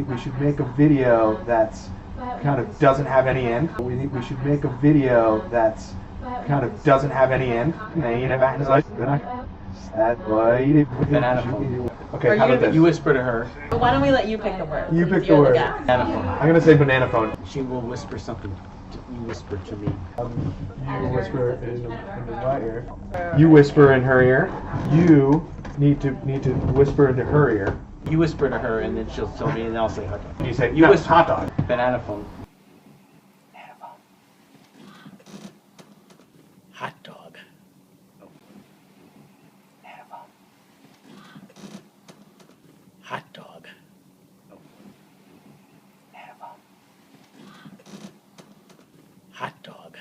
we should make a video that's kind of doesn't have any end. We should make a video that's kind of doesn't have any end. Banana phone. Okay, how about this? You whisper to her. Why don't we let you pick the word? You since pick the you're word. guest. Banana phone. I'm gonna say banana phone. She will whisper something. You whisper to me. You whisper in my ear. You whisper in her ear. You need to whisper into her ear. You whisper to her, and then she'll tell me, and I'll say hot dog. You say You whisper hot dog. Banana phone. Banana phone. Hot dog. Banana phone. Hot dog. Banana phone. Hot dog.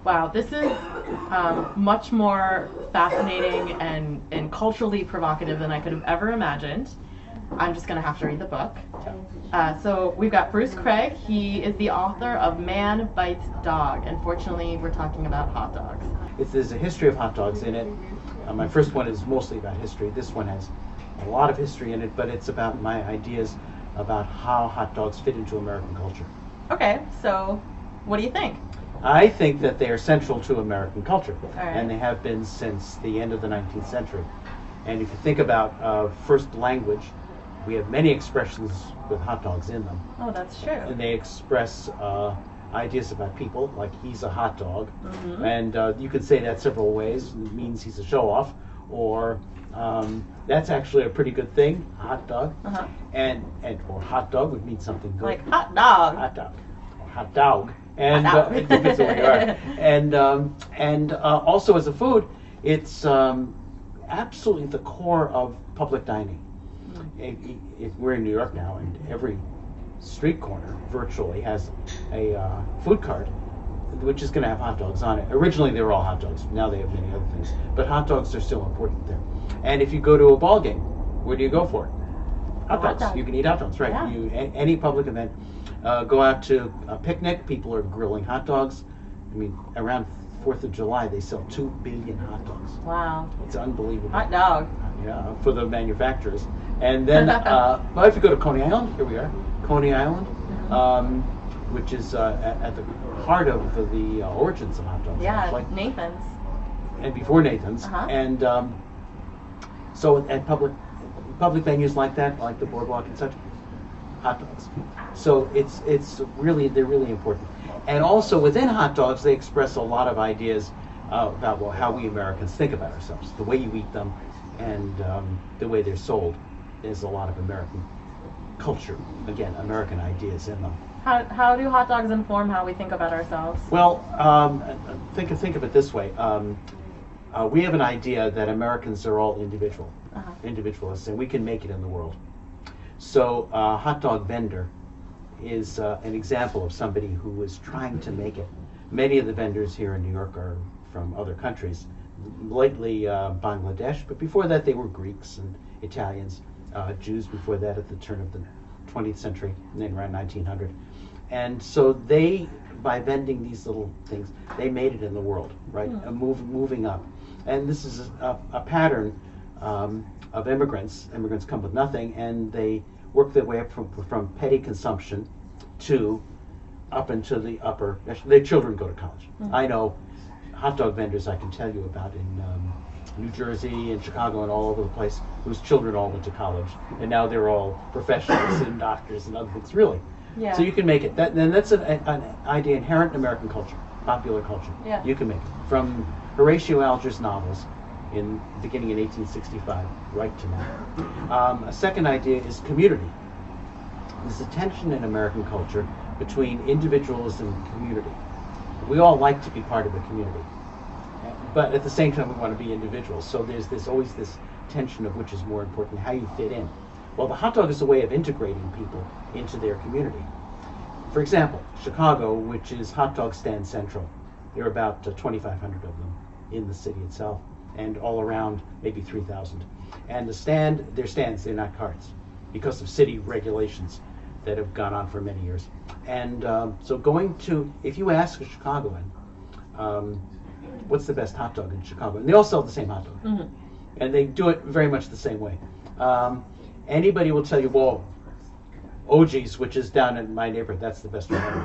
Wow, this is much more fascinating and culturally provocative than I could have ever imagined. I'm just going to have to read the book. So we've got Bruce Kraig. He is the author of Man Bites Dog. Unfortunately, we're talking about hot dogs. There's a history of hot dogs in it. My first one is mostly about history. This one has a lot of history in it, but it's about my ideas about how hot dogs fit into American culture. Okay, so what do you think? I think that they are central to American culture, right. and they have been since the end of the 19th century. And if you think about first language, we have many expressions with hot dogs in them. Oh, that's true. And they express ideas about people, like he's a hot dog. Mm-hmm. And you could say that several ways. It means he's a show-off, or that's actually a pretty good thing, hot dog. Uh-huh. And or hot dog would mean something good. Like hot dog. Hot dog. Or hot dog. And Hot dog. it depends on where you are. And also as a food, it's absolutely the core of public dining. If we're in New York now, and every street corner virtually has a food cart, which is going to have hot dogs on it. Originally they were all hot dogs. Now they have many other things. But hot dogs are still important there. And if you go to a ball game, where do you go for it? Hot dogs. dog. You can eat hot dogs, right? Yeah. Any public event. Go out to a picnic, people are grilling hot dogs. I mean, around 4th of July, they sell 2 billion hot dogs. Wow. It's unbelievable. Hot dog. Yeah, for the manufacturers. And then, well, if you go to Coney Island, here we are, Coney Island, which is at the heart of the origins of hot dogs. Yeah, actually. Nathan's. And before Nathan's. Uh-huh. And so at public venues like that, like the Boardwalk and such, hot dogs. So they're really important. And also within hot dogs, they express a lot of ideas about how we Americans think about ourselves, the way you eat them, and the way they're sold. There's a lot of American culture, again, American ideas in them. How do hot dogs inform how we think about ourselves? Well, think of it this way. We have an idea that Americans are all individualists, and we can make it in the world. So a hot dog vendor is an example of somebody who is trying to make it. Many of the vendors here in New York are from other countries, lately Bangladesh, but before that they were Greeks and Italians, Jews before that at the turn of the 20th century, and then around 1900. And so they, by vending these little things, they made it in the world, right? Moving up. And this is a pattern of immigrants. Immigrants come with nothing, and they work their way up from petty consumption to up into the upper. Their children go to college. I know hot dog vendors I can tell you about in New Jersey and Chicago and all over the place, whose children all went to college, and now they're all professionals and doctors and other things. Really. Yeah. So you can make it. That's an idea inherent in American culture, popular culture. Yeah. You can make it. From Horatio Alger's novels beginning in 1865 right to now. A second idea is community. There's a tension in American culture between individualism and community. We all like to be part of a community, but at the same time we want to be individuals. So there's always this tension of which is more important, how you fit in. Well, the hot dog is a way of integrating people into their community. For example, Chicago, which is hot dog stand central. There are about 2,500 of them in the city itself, and all around maybe 3,000. And they're stands, they're not carts, because of city regulations that have gone on for many years. And so if you ask a Chicagoan, what's the best hot dog in Chicago? And they all sell the same hot dog. And they do it very much the same way. Anybody will tell you, well, OG's, which is down in my neighborhood, that's the best one ever.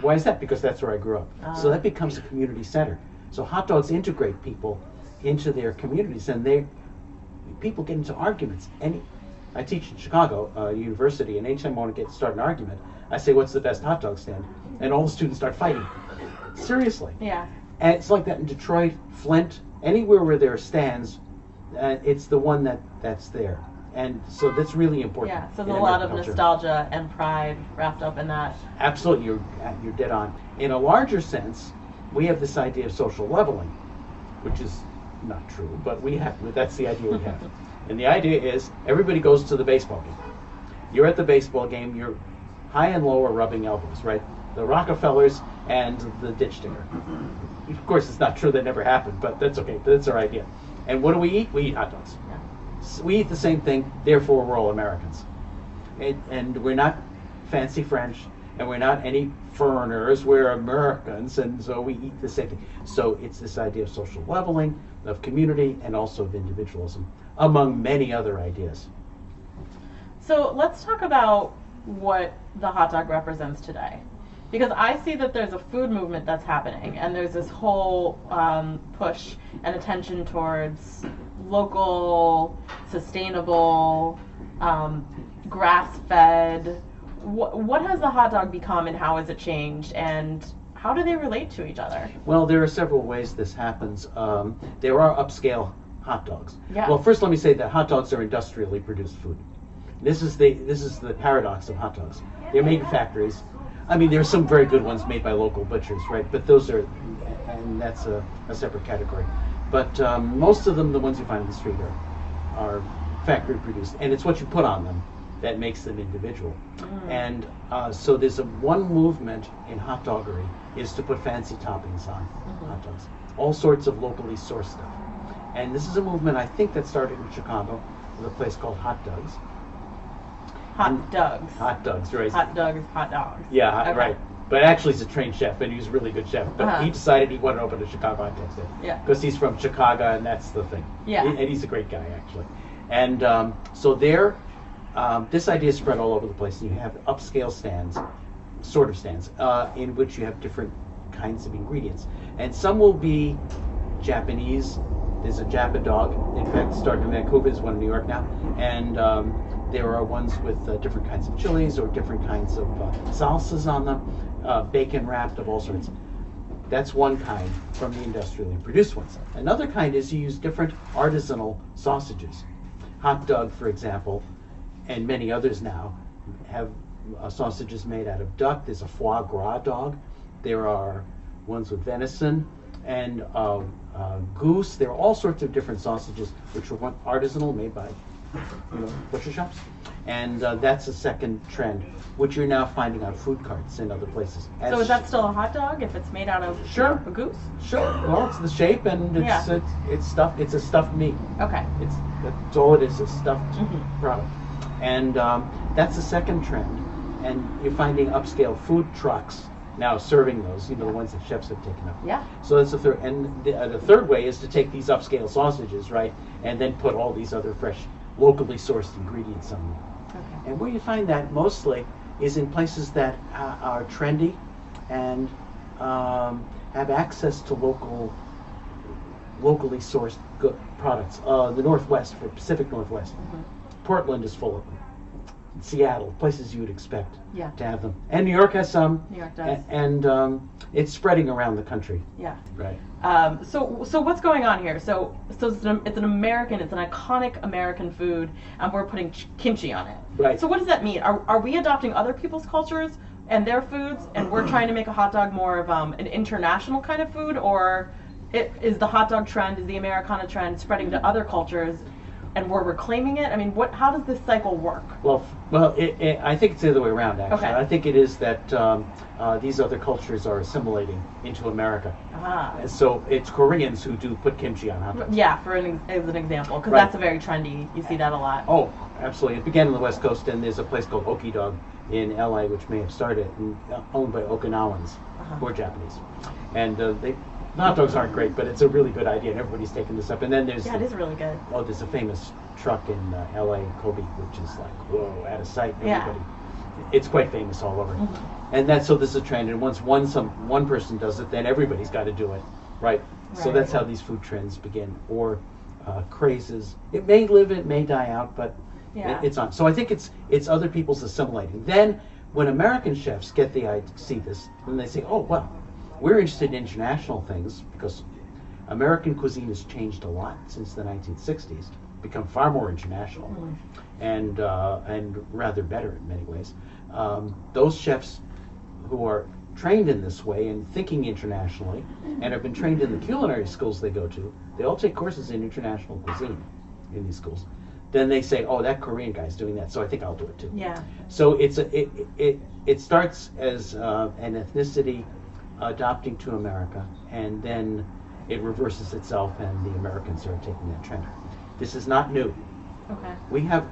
Why is that? Because that's where I grew up. So that becomes a community center. So hot dogs integrate people into their communities, and people get into arguments. I teach in Chicago University, and anytime I want to start an argument, I say, "What's the best hot dog stand?" And all the students start fighting. Seriously. Yeah. And it's like that in Detroit, Flint, anywhere where there are stands, it's the one that's there. And so that's really important. Yeah, so there's a lot of nostalgia and pride wrapped up in that. Absolutely, you're dead on. In a larger sense, we have this idea of social leveling, which is not true, but that's the idea we have. And the idea is everybody goes to the baseball game. You're at the baseball game, you're high and low are rubbing elbows, right? The Rockefellers and the ditch digger. Of course, it's not true, that never happened, but that's okay. That's our idea. And what do we eat? We eat hot dogs. Yeah. So we eat the same thing, therefore we're all Americans. And we're not fancy French, and we're not any foreigners, we're Americans, and so we eat the same thing. So it's this idea of social leveling, of community, and also of individualism, among many other ideas. So let's talk about what the hot dog represents today. Because I see that there's a food movement that's happening, and there's this whole push and attention towards local, sustainable, grass-fed. What has the hot dog become, and how has it changed, and how do they relate to each other? Well, there are several ways this happens. There are upscale hot dogs. Yeah. Well, first let me say that hot dogs are industrially produced food. This is the paradox of hot dogs. They're made in factories. I mean, there are some very good ones made by local butchers, right? But those are, and that's a separate category. But most of them, the ones you find in the street, are factory produced, and it's what you put on them that makes them individual. And so there's one movement in hot doggery is to put fancy toppings on hot dogs, all sorts of locally sourced stuff. And this is a movement I think that started in Chicago with a place called Hotdogs. Hotdogs. Hotdogs, right? Hot dogs, hot dogs. Yeah, Okay. right. But actually, he's a trained chef, and he's a really good chef. But he decided he wanted to open a Chicago hot dog stand. Yeah. Because he's from Chicago, and that's the thing. Yeah. And he's a great guy, actually. And so this idea is spread all over the place. You have upscale stands, sort of stands, in which you have different kinds of ingredients. And some will be Japanese. There's a Japa dog. In fact, started in Vancouver. There's one in New York now. And there are ones with different kinds of chilies or different kinds of salsas on them, bacon wrapped of all sorts. That's one kind from the industrially produced ones. Another kind is you use different artisanal sausages. Hot Dog, for example, and many others now, have sausages made out of duck. There's a foie gras dog. There are ones with venison and goose. There are all sorts of different sausages which are artisanal, made by butcher shops. And that's a second trend, which you're now finding on food carts in other places. So is that still a hot dog if it's made out of Sure. a goose? Sure. Well, it's the shape, and it's stuffed. It's a stuffed meat. Okay. That's all it is, a stuffed product. And that's the second trend. And you're finding upscale food trucks now serving those, the ones that chefs have taken up. Yeah. So that's the third. And the third way is to take these upscale sausages, right, and then put all these other fresh, locally sourced ingredients on them. Okay. And where you find that mostly is in places that are trendy and have access to locally sourced good products. The Northwest, the Pacific Northwest. Portland is full of them. Seattle, places you would expect to have them. And New York has some. New York does. And it's spreading around the country. Yeah. Right. So what's going on here? So it's an iconic American food, and we're putting kimchi on it. Right. So what does that mean? Are we adopting other people's cultures and their foods, and we're trying to make a hot dog more of an international kind of food, or is the hot dog trend, is the Americana trend spreading to other cultures, and we're reclaiming it? I mean, how does this cycle work? Well, I think it's the other way around, actually. Okay. I think it is that these other cultures are assimilating into America. And so it's Koreans who do put kimchi on hot dogs. Yeah, as an example, because Right. that's a very trendy. You see that a lot. Oh, absolutely. It began on the West Coast, and there's a place called Oki Dog in LA, which may have started, owned by Okinawans, who are Japanese. And the hot dogs aren't great, but it's a really good idea, and everybody's taking this up. And then there's Yeah, it is really good. there's a famous truck in LA, Kobe, which is like, whoa, out of sight. Yeah. Everybody. It's quite famous all over. And so this is a trend, and once one person does it, then everybody's got to do it, right? So that's how these food trends begin, or crazes. It may live, it may die out, but it's on. So I think it's other people's assimilating. Then when American chefs get see this, then they say, oh, well, we're interested in international things, because American cuisine has changed a lot since the 1960s, become far more international, and rather better in many ways. Those chefs who are trained in this way and thinking internationally, and have been trained in the culinary schools they go to, they all take courses in international cuisine in these schools. Then they say, oh, that Korean guy's doing that, so I think I'll do it too. Yeah. So it starts as an ethnicity adopting to America, and then it reverses itself, and the Americans are taking that trend. This is not new. Okay. We have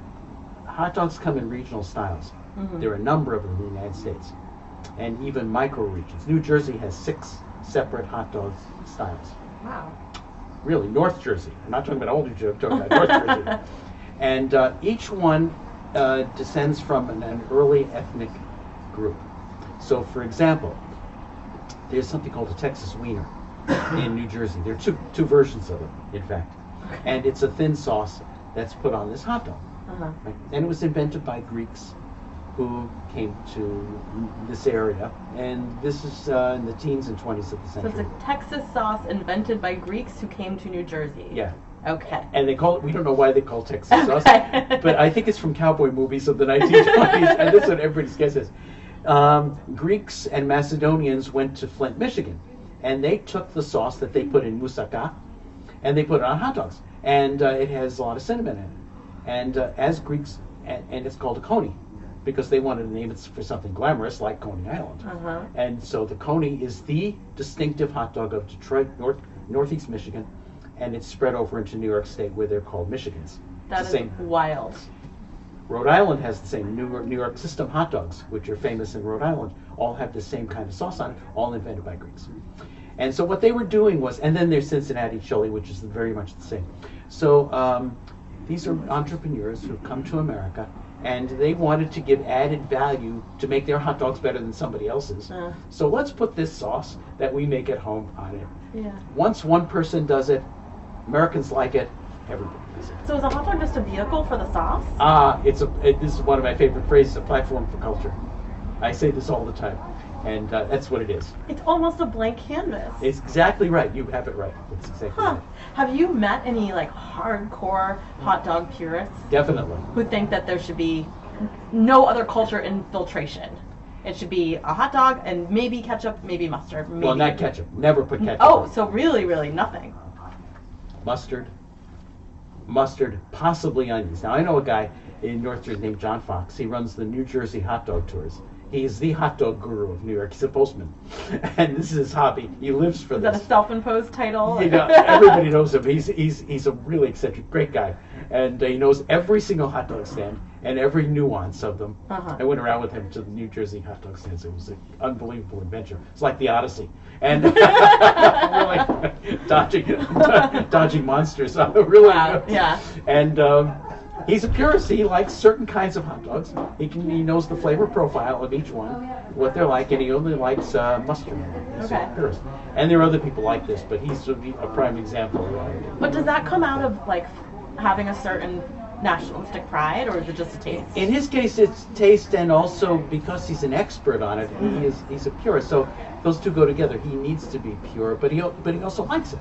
hot dogs come in regional styles. There are a number of them in the United States, and even micro regions. New Jersey has 6 separate hot dog styles. Wow. Really, North Jersey. I'm not talking about old New Jersey, I'm talking about North Jersey. And each one descends from an early ethnic group. So, for example, there's something called a Texas Wiener in New Jersey. There are two versions of it, in fact. And it's a thin sauce that's put on this hot dog. Right? And it was invented by Greeks who came to this area. And this is in the teens and 20s of the century. So it's a Texas sauce invented by Greeks who came to New Jersey. Yeah. Okay. And they call it, we don't know why they call it Texas sauce, but I think it's from cowboy movies of the 1920s, and that's what everybody's guess is. Greeks and Macedonians went to Flint, Michigan, and they took the sauce that they put in moussaka, and they put it on hot dogs. And it has a lot of cinnamon in it. And as Greeks, and it's called a coney, because they wanted to name it for something glamorous like Coney Island. And so the coney is the distinctive hot dog of Detroit, northeast Michigan, and it's spread over into New York State, where they're called Michigans. That is wild. Rhode Island has the same. New York system hot dogs, which are famous in Rhode Island, all have the same kind of sauce on it, all invented by Greeks. And so what they were doing was, and then there's Cincinnati chili, which is very much the same. So these are entrepreneurs who come to America, and they wanted to give added value to make their hot dogs better than somebody else's. So let's put this sauce that we make at home on it. Yeah. Once one person does it, Americans like it, everybody does it. So is a hot dog just a vehicle for the sauce? This is one of my favorite phrases, a platform for culture. I say this all the time, and that's what it is. It's almost a blank canvas. It's exactly right. You have it right. It's exactly right. Have you met any like hardcore hot dog purists? Definitely. Who think that there should be no other culture infiltration? It should be a hot dog and maybe ketchup, maybe mustard. Maybe. Well, not ketchup. Never put ketchup. Oh, so really, really nothing. Mustard, possibly onions. Now, I know a guy in North Jersey named John Fox. He runs the New Jersey hot dog tours. He is the hot dog guru of New York. He's a postman, and this is his hobby. He lives for this. Is that a self-imposed title? You know, everybody knows him. He's a really eccentric, great guy, and he knows every single hot dog stand and every nuance of them. I went around with him to the New Jersey hot dog stands. It was an unbelievable adventure. It's like the Odyssey, and really dodging monsters. Really, wow. Yeah. And he's a purist. He likes certain kinds of hot dogs. He knows the flavor profile of each one, what they're like, and he only likes mustard. Okay. Purist. And there are other people like this, but he's a prime example. But does that come out of like having a certain nationalistic pride, or is it just a taste? In his case, it's taste, and also because he's an expert on it, he's a purist. So those two go together. He needs to be pure, but he also likes it.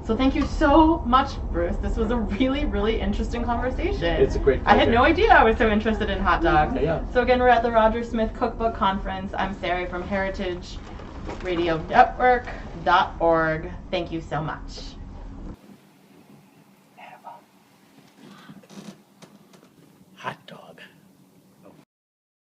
So thank you so much, Bruce. This was a really, really interesting conversation. It's a great pleasure. I had pleasure. no idea I was so interested in hot dogs. Yeah. So again, we're at the Roger Smith Cookbook Conference. I'm Sari from heritageradionetwork.org. Thank you so much.